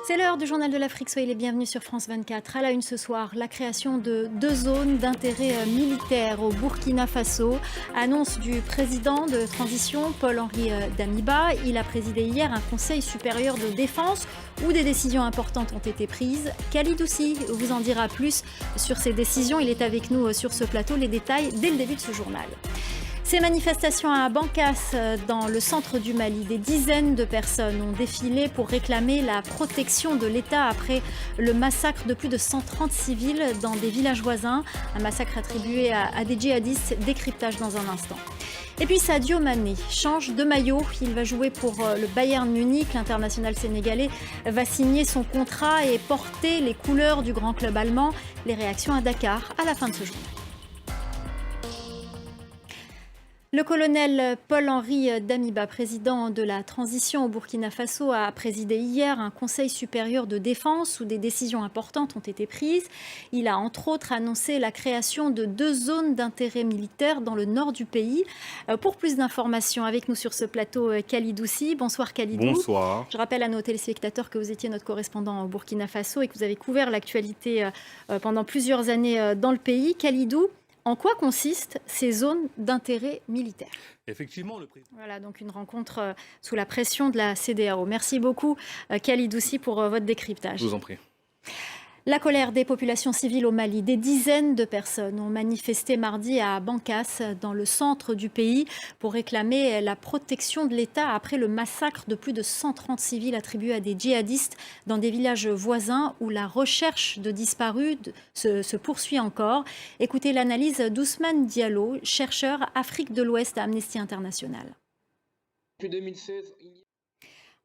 C'est l'heure du journal de l'Afrique, soyez les bienvenus sur France 24. À la une ce soir, la création de 2 zones d'intérêt militaire au Burkina Faso. Annonce du président de transition, Paul-Henri Damiba. Il a présidé hier un conseil supérieur de défense où des décisions importantes ont été prises. Khalid Oussi vous en dira plus sur ces décisions. Il est avec nous sur ce plateau. Les détails dès le début de ce journal. Ces manifestations à Bankas, dans le centre du Mali, des dizaines de personnes ont défilé pour réclamer la protection de l'État après le massacre de plus de 130 civils dans des villages voisins. Un massacre attribué à des djihadistes, décryptage dans un instant. Et puis Sadio Mané change de maillot, il va jouer pour le Bayern Munich. L'international sénégalais va signer son contrat et porter les couleurs du grand club allemand. Les réactions à Dakar à la fin de ce journal. Le colonel Paul-Henri Damiba, président de la transition au Burkina Faso, a présidé hier un conseil supérieur de défense où des décisions importantes ont été prises. Il a entre autres annoncé la création de 2 zones d'intérêt militaire dans le nord du pays. Pour plus d'informations, avec nous sur ce plateau, Khalid Oussi. Bonsoir Khalidou. Bonsoir. Je rappelle à nos téléspectateurs que vous étiez notre correspondant au Burkina Faso et que vous avez couvert l'actualité pendant plusieurs années dans le pays. Khalidou, en quoi consistent ces zones d'intérêt militaire ? Effectivement, Voilà, donc une rencontre sous la pression de la CEDEAO. Merci beaucoup, Khalid Oussi, pour votre décryptage. Je vous en prie. La colère des populations civiles au Mali. Des dizaines de personnes ont manifesté mardi à Bankas, dans le centre du pays, pour réclamer la protection de l'État après le massacre de plus de 130 civils attribués à des djihadistes dans des villages voisins où la recherche de disparus se poursuit encore. Écoutez l'analyse d'Ousmane Diallo, chercheur Afrique de l'Ouest à Amnesty International. Depuis 2016,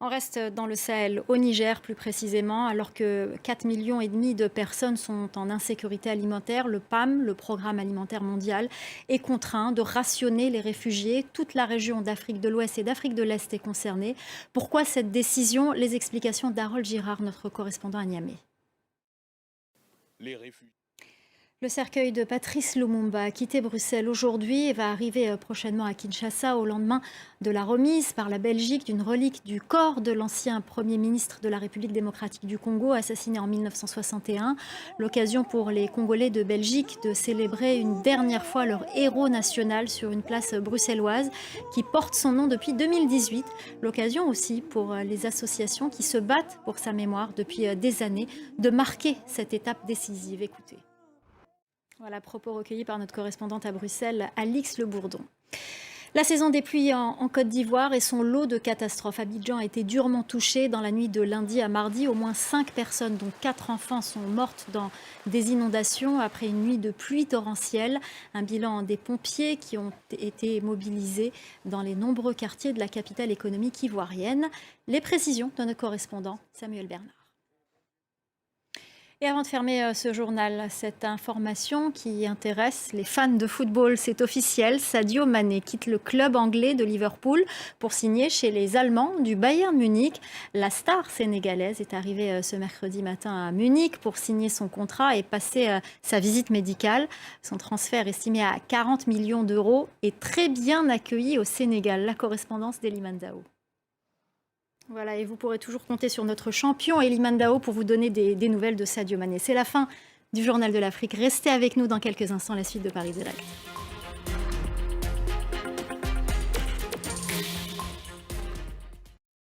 On reste dans le Sahel, au Niger plus précisément, alors que 4,5 millions de personnes sont en insécurité alimentaire. Le PAM, le Programme alimentaire mondial, est contraint de rationner les réfugiés. Toute la région d'Afrique de l'Ouest et d'Afrique de l'Est est concernée. Pourquoi cette décision ? Les explications d'Harold Girard, notre correspondant à Niamey. Les réfugiés. Le cercueil de Patrice Lumumba a quitté Bruxelles aujourd'hui et va arriver prochainement à Kinshasa au lendemain de la remise par la Belgique d'une relique du corps de l'ancien Premier ministre de la République démocratique du Congo, assassiné en 1961. L'occasion pour les Congolais de Belgique de célébrer une dernière fois leur héros national sur une place bruxelloise qui porte son nom depuis 2018. L'occasion aussi pour les associations qui se battent pour sa mémoire depuis des années de marquer cette étape décisive. Écoutez. Voilà, propos recueillis par notre correspondante à Bruxelles, Alix Le Bourdon. La saison des pluies en Côte d'Ivoire et son lot de catastrophes. Abidjan a été durement touché dans la nuit de lundi à mardi. Au moins 5 personnes, dont 4 enfants, sont mortes dans des inondations après une nuit de pluie torrentielle. Un bilan des pompiers qui ont été mobilisés dans les nombreux quartiers de la capitale économique ivoirienne. Les précisions de notre correspondant Samuel Bernard. Et avant de fermer ce journal, cette information qui intéresse les fans de football, c'est officiel. Sadio Mané quitte le club anglais de Liverpool pour signer chez les Allemands du Bayern Munich. La star sénégalaise est arrivée ce mercredi matin à Munich pour signer son contrat et passer sa visite médicale. Son transfert estimé à 40 millions d'euros est très bien accueilli au Sénégal. La correspondance d'Eliman Dao. Voilà, et vous pourrez toujours compter sur notre champion Eliman Dao pour vous donner des nouvelles de Sadio Mané. C'est la fin du Journal de l'Afrique. Restez avec nous dans quelques instants, la suite de Paris Direct.